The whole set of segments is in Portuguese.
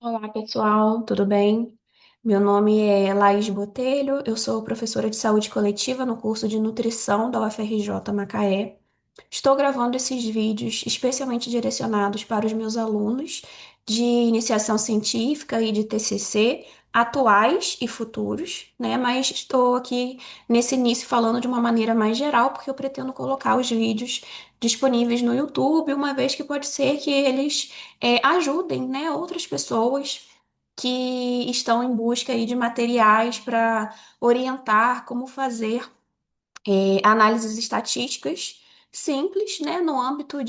Olá, pessoal, tudo bem? Meu nome é Laís Botelho, eu sou professora de saúde coletiva no curso de nutrição da UFRJ Macaé. Estou gravando esses vídeos especialmente direcionados para os meus alunos de iniciação científica e de TCC, atuais e futuros, né? Mas estou aqui nesse início falando de uma maneira mais geral, porque eu pretendo colocar os vídeos disponíveis no YouTube, uma vez que pode ser que eles ajudem, né, outras pessoas que estão em busca aí de materiais para orientar como fazer análises estatísticas simples, né, no âmbito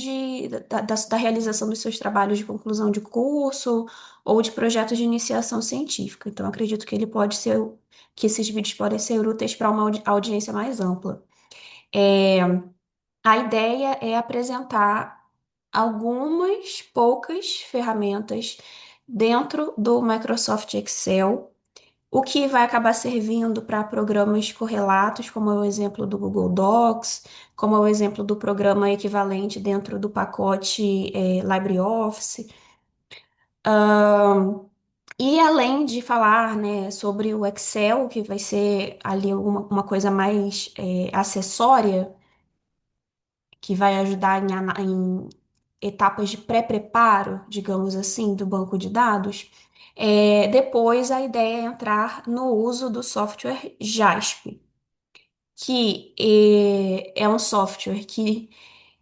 da realização dos seus trabalhos de conclusão de curso ou de projetos de iniciação científica. Então, acredito que que esses vídeos podem ser úteis para uma audiência mais ampla. É, a ideia é apresentar algumas poucas ferramentas dentro do Microsoft Excel, o que vai acabar servindo para programas correlatos, como é o exemplo do Google Docs, como é o exemplo do programa equivalente dentro do pacote LibreOffice. E além de falar, né, sobre o Excel, que vai ser ali uma coisa mais acessória, que vai ajudar em etapas de pré-preparo, digamos assim, do banco de dados, depois a ideia é entrar no uso do software JASP, que é um software que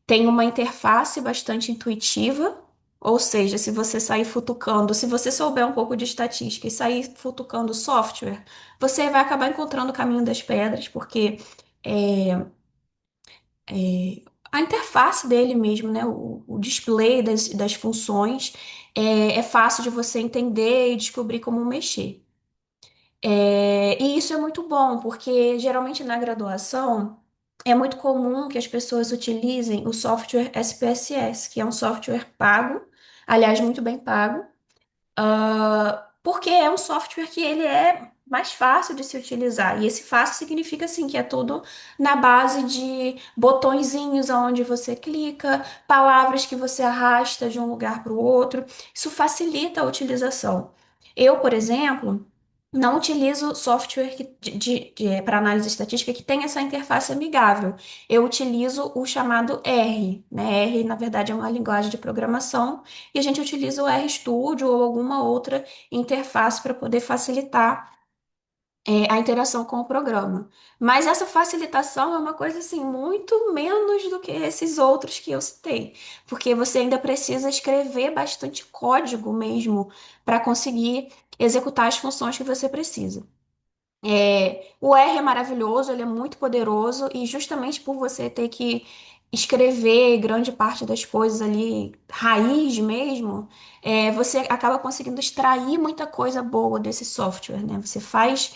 tem uma interface bastante intuitiva, ou seja, se você sair futucando, se você souber um pouco de estatística e sair futucando o software, você vai acabar encontrando o caminho das pedras, porque é, a interface dele mesmo, né? O display das funções é fácil de você entender e descobrir como mexer. E isso é muito bom, porque geralmente na graduação é muito comum que as pessoas utilizem o software SPSS, que é um software pago, aliás, muito bem pago, porque é um software que ele é mais fácil de se utilizar. E esse fácil significa assim que é tudo na base de botõezinhos aonde você clica, palavras que você arrasta de um lugar para o outro. Isso facilita a utilização. Eu, por exemplo, não utilizo software para análise estatística que tem essa interface amigável. Eu utilizo o chamado R, né? R, na verdade, é uma linguagem de programação e a gente utiliza o RStudio ou alguma outra interface para poder facilitar a interação com o programa. Mas essa facilitação é uma coisa assim muito menos do que esses outros que eu citei, porque você ainda precisa escrever bastante código mesmo para conseguir executar as funções que você precisa. O R é maravilhoso, ele é muito poderoso, e justamente por você ter que escrever grande parte das coisas ali, raiz mesmo, você acaba conseguindo extrair muita coisa boa desse software, né? Você faz,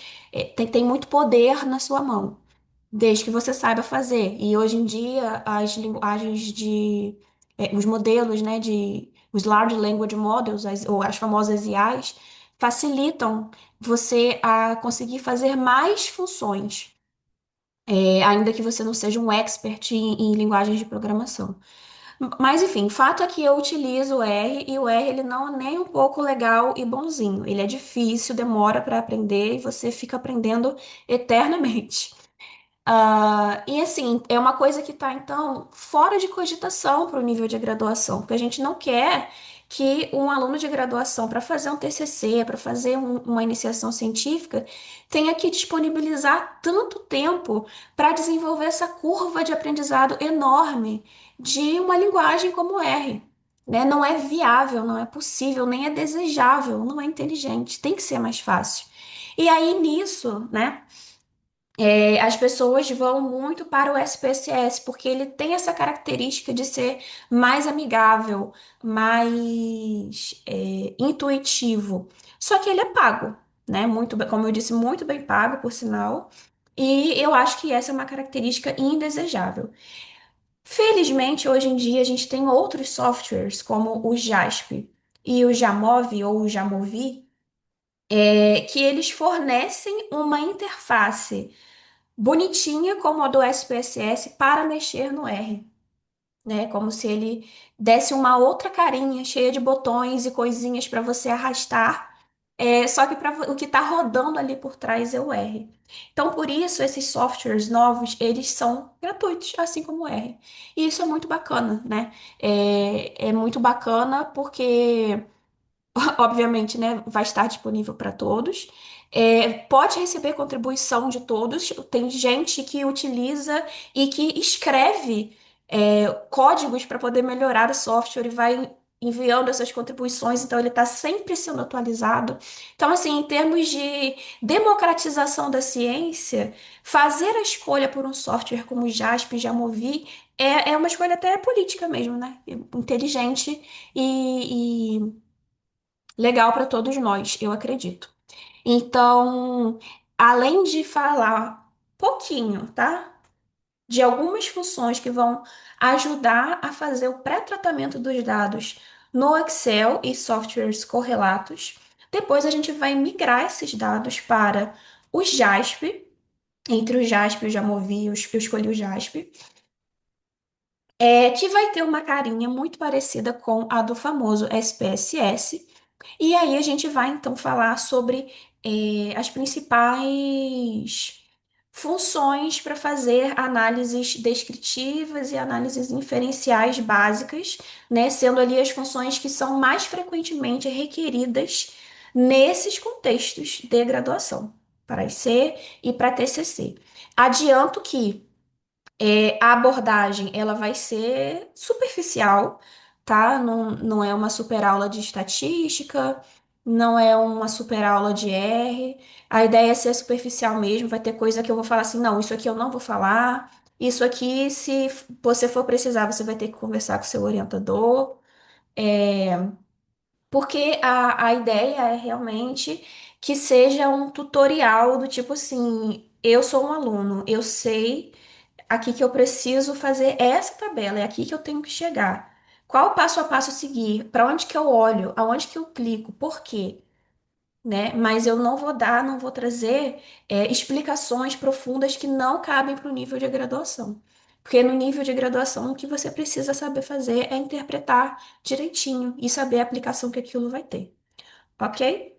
tem muito poder na sua mão, desde que você saiba fazer. E hoje em dia, as linguagens os modelos, né, os Large Language Models, ou as famosas IAs, facilitam você a conseguir fazer mais funções, ainda que você não seja um expert em linguagens de programação. Mas enfim, fato é que eu utilizo o R e o R ele não é nem um pouco legal e bonzinho. Ele é difícil, demora para aprender e você fica aprendendo eternamente. E assim, é uma coisa que está, então, fora de cogitação para o nível de graduação, porque a gente não quer que um aluno de graduação, para fazer um TCC, para fazer uma iniciação científica, tenha que disponibilizar tanto tempo para desenvolver essa curva de aprendizado enorme de uma linguagem como R. Né? Não é viável, não é possível, nem é desejável, não é inteligente, tem que ser mais fácil. E aí, nisso, né? As pessoas vão muito para o SPSS, porque ele tem essa característica de ser mais amigável, mais intuitivo. Só que ele é pago, né? Como eu disse, muito bem pago, por sinal. E eu acho que essa é uma característica indesejável. Felizmente, hoje em dia, a gente tem outros softwares, como o JASP e o Jamov ou o Jamovi, que eles fornecem uma interface bonitinha como a do SPSS para mexer no R. né? Como se ele desse uma outra carinha cheia de botões e coisinhas para você arrastar. Só que o que está rodando ali por trás é o R. Então, por isso, esses softwares novos, eles são gratuitos, assim como o R. E isso é muito bacana, né? É muito bacana porque obviamente, né, vai estar disponível para todos. Pode receber contribuição de todos. Tem gente que utiliza e que escreve códigos para poder melhorar o software e vai enviando essas contribuições, então ele está sempre sendo atualizado. Então, assim, em termos de democratização da ciência, fazer a escolha por um software como o JASP e Jamovi é uma escolha até política mesmo, né? Inteligente e legal para todos nós, eu acredito. Então, além de falar pouquinho, tá? De algumas funções que vão ajudar a fazer o pré-tratamento dos dados no Excel e softwares correlatos, depois a gente vai migrar esses dados para o JASP. Entre o JASP e o Jamovi, eu escolhi o JASP. Que vai ter uma carinha muito parecida com a do famoso SPSS. E aí a gente vai então falar sobre as principais funções para fazer análises descritivas e análises inferenciais básicas, né? Sendo ali as funções que são mais frequentemente requeridas nesses contextos de graduação, para IC e para TCC. Adianto que a abordagem ela vai ser superficial, tá? Não é uma super aula de estatística, não é uma super aula de R. A ideia é ser superficial mesmo. Vai ter coisa que eu vou falar assim, não, isso aqui eu não vou falar. Isso aqui, se você for precisar, você vai ter que conversar com o seu orientador. Porque a ideia é realmente que seja um tutorial do tipo assim, eu sou um aluno, eu sei aqui que eu preciso fazer essa tabela, é aqui que eu tenho que chegar. Qual o passo a passo a seguir? Para onde que eu olho? Aonde que eu clico? Por quê? Né? Mas eu não vou trazer explicações profundas que não cabem para o nível de graduação. Porque no nível de graduação, o que você precisa saber fazer é interpretar direitinho e saber a aplicação que aquilo vai ter. Ok?